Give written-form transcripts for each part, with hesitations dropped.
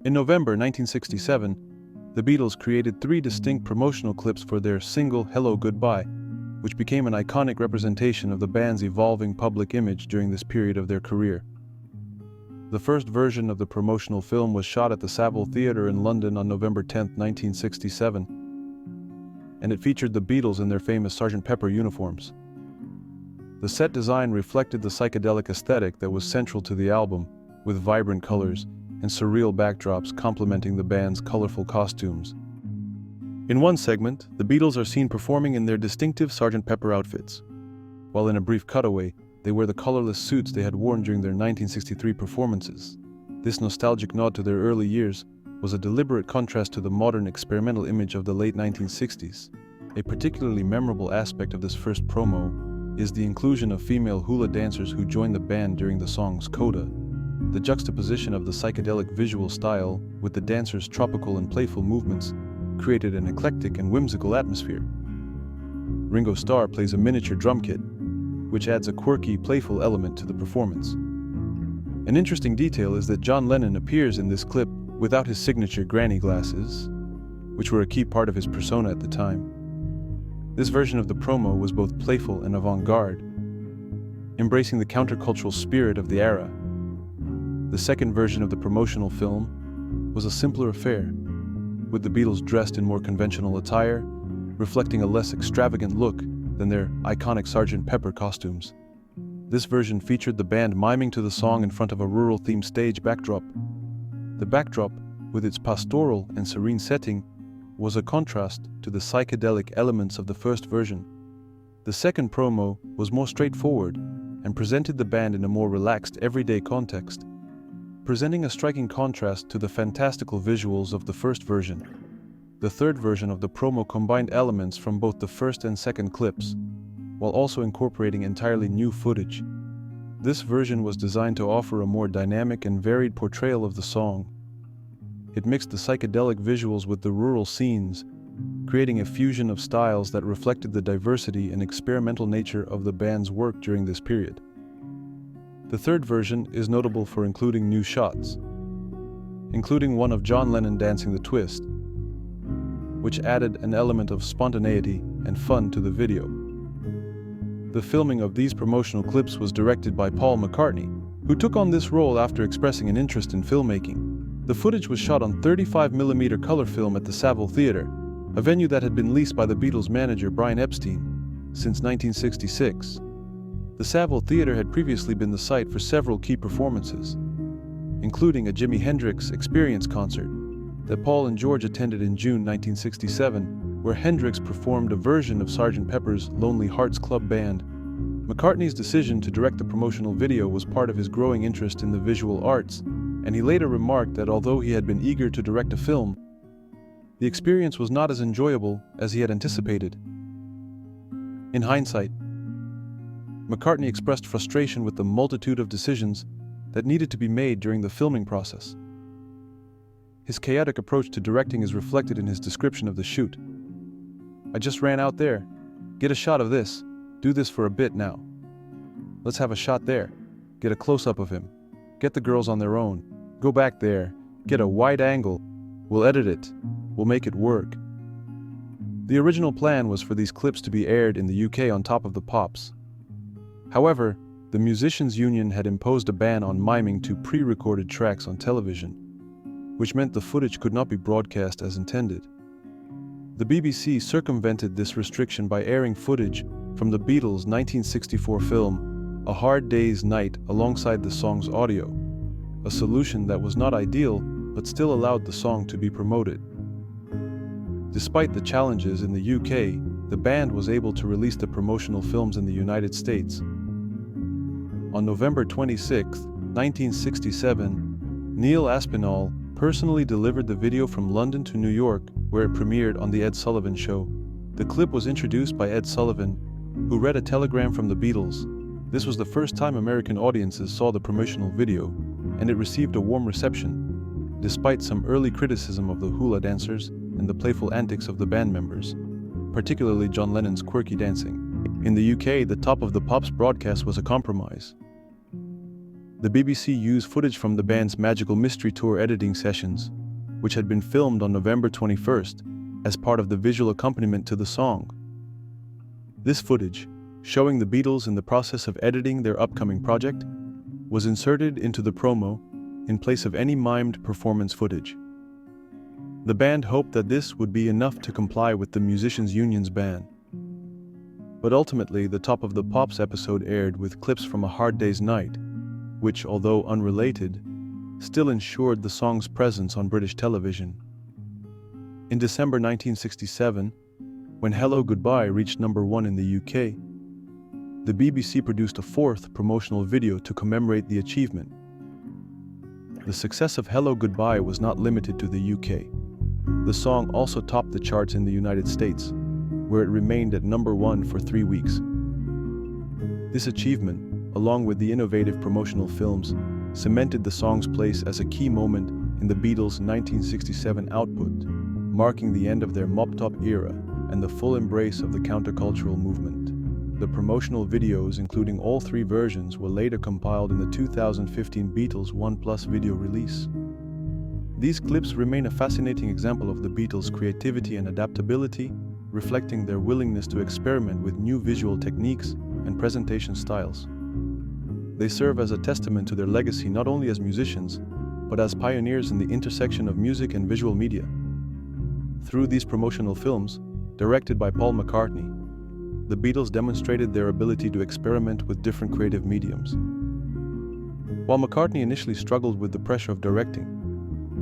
In November 1967, the Beatles created 3 distinct promotional clips for their single Hello Goodbye, which became an iconic representation of the band's evolving public image during this period of their career. The first version of the promotional film was shot at the Savile Theatre in London on November 10, 1967, and it featured the Beatles in their famous Sgt. Pepper uniforms. The set design reflected the psychedelic aesthetic that was central to the album, with vibrant colors and surreal backdrops complementing the band's colorful costumes. In one segment, the Beatles are seen performing in their distinctive Sgt. Pepper outfits, while in a brief cutaway, they wear the colorless suits they had worn during their 1963 performances. This nostalgic nod to their early years was a deliberate contrast to the modern experimental image of the late 1960s. A particularly memorable aspect of this first promo is the inclusion of female hula dancers who joined the band during the song's coda. The juxtaposition of the psychedelic visual style with the dancers' tropical and playful movements created an eclectic and whimsical atmosphere. Ringo Starr plays a miniature drum kit, which adds a quirky, playful element to the performance. An interesting detail is that John Lennon appears in this clip without his signature granny glasses, which were a key part of his persona at the time. This version of the promo was both playful and avant-garde, embracing the countercultural spirit of the era. The second version of the promotional film was a simpler affair, with the Beatles dressed in more conventional attire, reflecting a less extravagant look than their iconic Sgt. Pepper costumes. This version featured the band miming to the song in front of a rural-themed stage backdrop. The backdrop, with its pastoral and serene setting, was a contrast to the psychedelic elements of the first version. The second promo was more straightforward and presented the band in a more relaxed, everyday context, presenting a striking contrast to the fantastical visuals of the first version. The third version of the promo combined elements from both the first and second clips, while also incorporating entirely new footage. This version was designed to offer a more dynamic and varied portrayal of the song. It mixed the psychedelic visuals with the rural scenes, creating a fusion of styles that reflected the diversity and experimental nature of the band's work during this period. The third version is notable for including new shots, including one of John Lennon dancing the twist, which added an element of spontaneity and fun to the video. The filming of these promotional clips was directed by Paul McCartney, who took on this role after expressing an interest in filmmaking. The footage was shot on 35mm color film at the Savile Theatre, a venue that had been leased by the Beatles' manager Brian Epstein since 1966. The Savile Theatre had previously been the site for several key performances, including a Jimi Hendrix Experience concert that Paul and George attended in June 1967, where Hendrix performed a version of Sgt. Pepper's Lonely Hearts Club Band. McCartney's decision to direct the promotional video was part of his growing interest in the visual arts, and he later remarked that although he had been eager to direct a film, the experience was not as enjoyable as he had anticipated. In hindsight, McCartney expressed frustration with the multitude of decisions that needed to be made during the filming process. His chaotic approach to directing is reflected in his description of the shoot. "I just ran out there. Get a shot of this. Do this for a bit now. Let's have a shot there. Get a close-up of him. Get the girls on their own. Go back there. Get a wide angle. We'll edit it. We'll make it work." The original plan was for these clips to be aired in the UK on top of the Pops. However, the Musicians' Union had imposed a ban on miming to pre-recorded tracks on television, which meant the footage could not be broadcast as intended. The BBC circumvented this restriction by airing footage from the Beatles' 1964 film, A Hard Day's Night, alongside the song's audio, a solution that was not ideal but still allowed the song to be promoted. Despite the challenges in the UK, the band was able to release the promotional films in the United States. On November 26, 1967, Neil Aspinall personally delivered the video from London to New York, where it premiered on The Ed Sullivan Show. The clip was introduced by Ed Sullivan, who read a telegram from the Beatles. This was the first time American audiences saw the promotional video, and it received a warm reception, despite some early criticism of the hula dancers and the playful antics of the band members, particularly John Lennon's quirky dancing. In the UK, the Top of the Pops broadcast was a compromise. The BBC used footage from the band's Magical Mystery Tour editing sessions, which had been filmed on November 21st, as part of the visual accompaniment to the song. This footage, showing the Beatles in the process of editing their upcoming project, was inserted into the promo in place of any mimed performance footage. The band hoped that this would be enough to comply with the musicians' union's ban. But ultimately, the Top of the Pops episode aired with clips from A Hard Day's Night, which, although unrelated, still ensured the song's presence on British television. In December 1967, when Hello Goodbye reached #1 in the UK, the BBC produced a fourth promotional video to commemorate the achievement. The success of Hello Goodbye was not limited to the UK. The song also topped the charts in the United States, where it remained at #1 for 3 weeks. This achievement, along with the innovative promotional films, cemented the song's place as a key moment in the Beatles' 1967 output, marking the end of their mop-top era and the full embrace of the countercultural movement. The promotional videos, including all 3 versions, were later compiled in the 2015 Beatles 1+ video release. These clips remain a fascinating example of the Beatles' creativity and adaptability, reflecting their willingness to experiment with new visual techniques and presentation styles. They serve as a testament to their legacy not only as musicians, but as pioneers in the intersection of music and visual media. Through these promotional films, directed by Paul McCartney, the Beatles demonstrated their ability to experiment with different creative mediums. While McCartney initially struggled with the pressure of directing,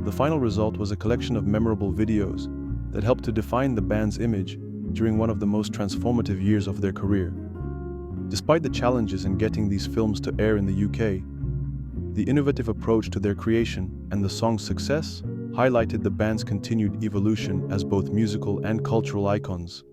the final result was a collection of memorable videos that helped to define the band's image during one of the most transformative years of their career. Despite the challenges in getting these films to air in the UK, the innovative approach to their creation and the song's success highlighted the band's continued evolution as both musical and cultural icons.